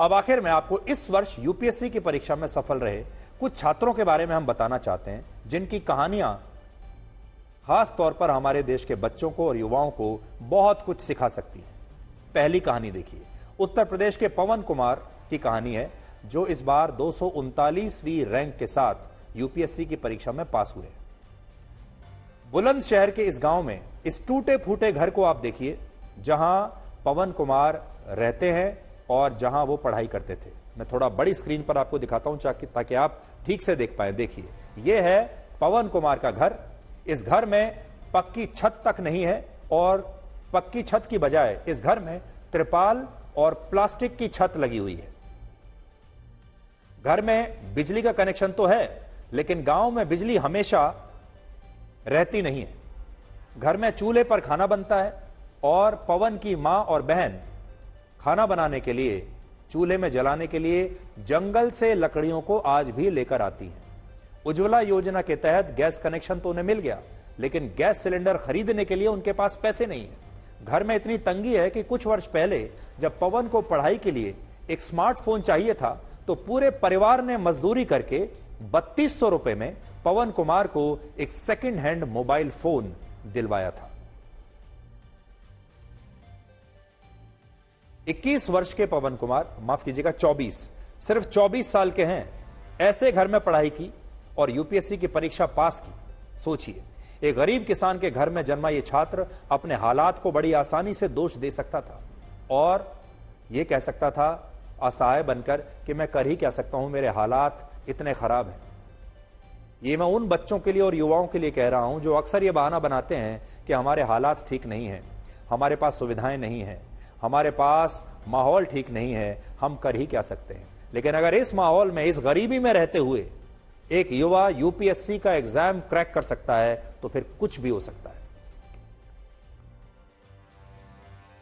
अब आखिर में आपको इस वर्ष यूपीएससी की परीक्षा में सफल रहे कुछ छात्रों के बारे में हम बताना चाहते हैं, जिनकी कहानियां खास तौर पर हमारे देश के बच्चों को और युवाओं को बहुत कुछ सिखा सकती है। पहली कहानी देखिए, उत्तर प्रदेश के पवन कुमार की कहानी है, जो इस बार 239वीं रैंक के साथ यूपीएससी की परीक्षा में पास हुए। बुलंदशहर के इस गांव में इस टूटे फूटे घर को आप देखिए, जहां पवन कुमार रहते हैं और जहां वो पढ़ाई करते थे। मैं थोड़ा बड़ी स्क्रीन पर आपको दिखाता हूं ताकि आप ठीक से देख पाए। देखिए, यह है पवन कुमार का घर। इस घर में पक्की छत तक नहीं है और पक्की छत की बजाय इस घर में त्रिपाल और प्लास्टिक की छत लगी हुई है। घर में बिजली का कनेक्शन तो है, लेकिन गांव में बिजली हमेशा रहती नहीं है। घर में चूल्हे पर खाना बनता है और पवन की मां और बहन खाना बनाने के लिए, चूल्हे में जलाने के लिए जंगल से लकड़ियों को आज भी लेकर आती हैं। उज्ज्वला योजना के तहत गैस कनेक्शन तो उन्हें मिल गया, लेकिन गैस सिलेंडर खरीदने के लिए उनके पास पैसे नहीं है। घर में इतनी तंगी है कि कुछ वर्ष पहले जब पवन को पढ़ाई के लिए एक स्मार्टफोन चाहिए था, तो पूरे परिवार ने मजदूरी करके 3200 रुपए में पवन कुमार को एक सेकंड हैंड मोबाइल फोन दिलवाया था। 21 वर्ष के पवन कुमार, माफ कीजिएगा 24, सिर्फ 24 साल के हैं, ऐसे घर में पढ़ाई की और यूपीएससी की परीक्षा पास की। सोचिए, एक गरीब किसान के घर में जन्मा यह छात्र अपने हालात को बड़ी आसानी से दोष दे सकता था और यह कह सकता था असहाय बनकर कि मैं कर ही क्या सकता हूं, मेरे हालात इतने खराब हैं। ये मैं उन बच्चों के लिए और युवाओं के लिए कह रहा हूं जो अक्सर यह बहाना बनाते हैं कि हमारे हालात ठीक नहीं हैं, हमारे पास सुविधाएं नहीं हैं, हमारे पास माहौल ठीक नहीं है, हम कर ही क्या सकते हैं। लेकिन अगर इस माहौल में, इस गरीबी में रहते हुए एक युवा यूपीएससी का एग्जाम क्रैक कर सकता है, तो फिर कुछ भी हो सकता है।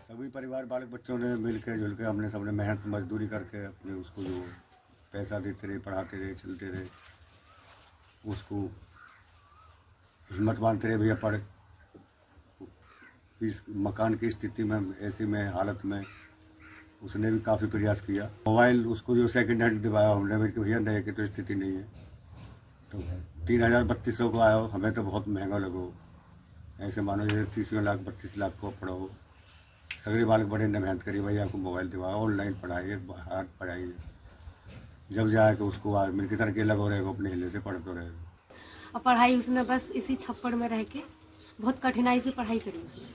सभी परिवार बालक बच्चों ने मिलकर जुलकर हमने सबने मेहनत मजदूरी करके अपने उसको जो पैसा देते रहे, पढ़ाते रहे, चलते रहे, उसको हिम्मत बांधते रहे, भैया पढ़। इस मकान की स्थिति में, ऐसी में हालत में उसने भी काफ़ी प्रयास किया। मोबाइल उसको जो सेकंड हैंड दिवाया हमने, मेरे भैया नए की तो स्थिति नहीं है, तो 3000-3200 को आया, हमें तो बहुत महंगा लगो। ऐसे मानो जैसे 30 लाख 32 लाख को पढ़ो। सगरे बालक बड़े ने मेहनत करी, भैया आपको मोबाइल दिवाया, ऑनलाइन पढ़ाइए, बाहर पढ़ाइए। जब जाए कि उसको मिल की तरह के लग हो रहेगा, अपने हिले से पढ़ तो रहेगा। और पढ़ाई उसने बस इसी छप्पड़ में रह के बहुत कठिनाई से पढ़ाई करी उसने।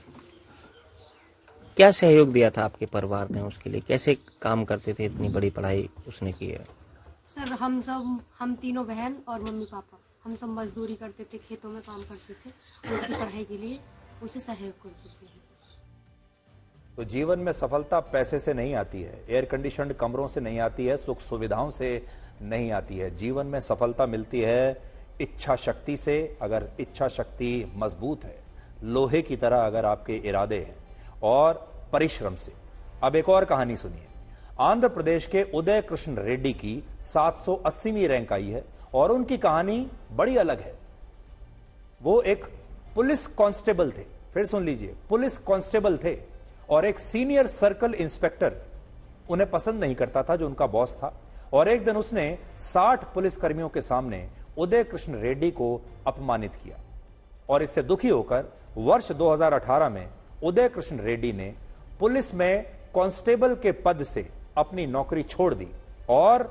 क्या सहयोग दिया था आपके परिवार ने उसके लिए? कैसे काम करते थे? इतनी बड़ी पढ़ाई उसने की है। सर, हम तीनों बहन और मम्मी पापा, हम सब मजदूरी करते थे, खेतों में काम करते थे और उसकी पढ़ाई के लिए उसे सहयोग करते थे। तो जीवन में सफलता पैसे से नहीं आती है, एयर कंडीशनड कमरों से नहीं आती है, सुख सुविधाओं से नहीं आती है। जीवन में सफलता मिलती है इच्छा शक्ति से। अगर इच्छा शक्ति मजबूत है, लोहे की तरह अगर आपके इरादे हैं, और परिश्रम से। अब एक और कहानी सुनिए। आंध्र प्रदेश के उदय कृष्ण रेड्डी की 780वीं रैंक आई है और उनकी कहानी बड़ी अलग है। वो एक पुलिस कांस्टेबल थे, फिर सुन लीजिए, पुलिस कांस्टेबल थे, और एक सीनियर सर्कल इंस्पेक्टर उन्हें पसंद नहीं करता था, जो उनका बॉस था। और एक दिन उसने 60 पुलिसकर्मियों के सामने उदय कृष्ण रेड्डी को अपमानित किया और इससे दुखी होकर वर्ष 2018 में उदय कृष्ण रेड्डी ने पुलिस में कांस्टेबल के पद से अपनी नौकरी छोड़ दी और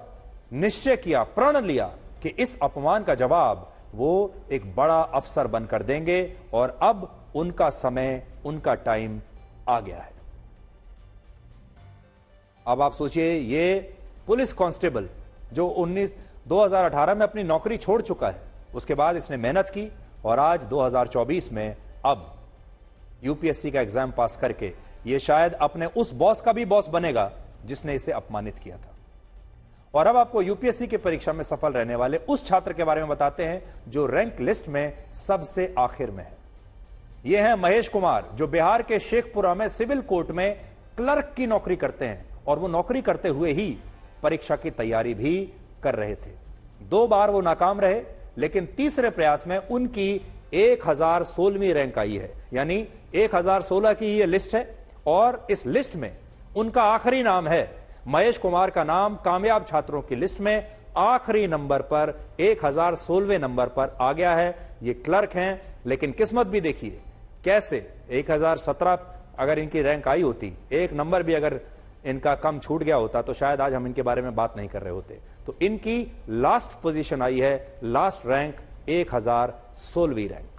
निश्चय किया, प्रण लिया कि इस अपमान का जवाब वो एक बड़ा अफसर बनकर देंगे। और अब उनका समय, उनका टाइम आ गया है। अब आप सोचिए, ये पुलिस कांस्टेबल जो 2018 में अपनी नौकरी छोड़ चुका है, उसके बाद इसने मेहनत की और आज 2024 में अब यूपीएससी का एग्जाम पास करके ये शायद अपने उस बॉस का भी बॉस बनेगा जिसने इसे अपमानित किया था। और अब आपको यूपीएससी की परीक्षा में सफल रहने वाले उस छात्र के बारे में बताते हैं जो रैंक लिस्ट में सबसे आखिर में है। यह है महेश कुमार, जो बिहार के शेखपुरा में सिविल कोर्ट में क्लर्क की नौकरी करते हैं और वो नौकरी करते हुए ही परीक्षा की तैयारी भी कर रहे थे। 2 बार वो नाकाम रहे, लेकिन तीसरे प्रयास में उनकी 1016वीं रैंक आई है। यानी 1016 की ये लिस्ट है और इस लिस्ट में उनका आखिरी नाम है महेश कुमार का नाम कामयाब छात्रों की लिस्ट में आखिरी नंबर पर 1016वें नंबर पर आ गया है। ये क्लर्क हैं, लेकिन किस्मत भी देखिए कैसे 1017 अगर इनकी रैंक आई होती, एक नंबर भी अगर इनका कम छूट गया होता तो शायद आज हम इनके बारे में बात नहीं कर रहे होते। तो इनकी लास्ट पोजीशन आई है, लास्ट रैंक 1016वीं रैंक।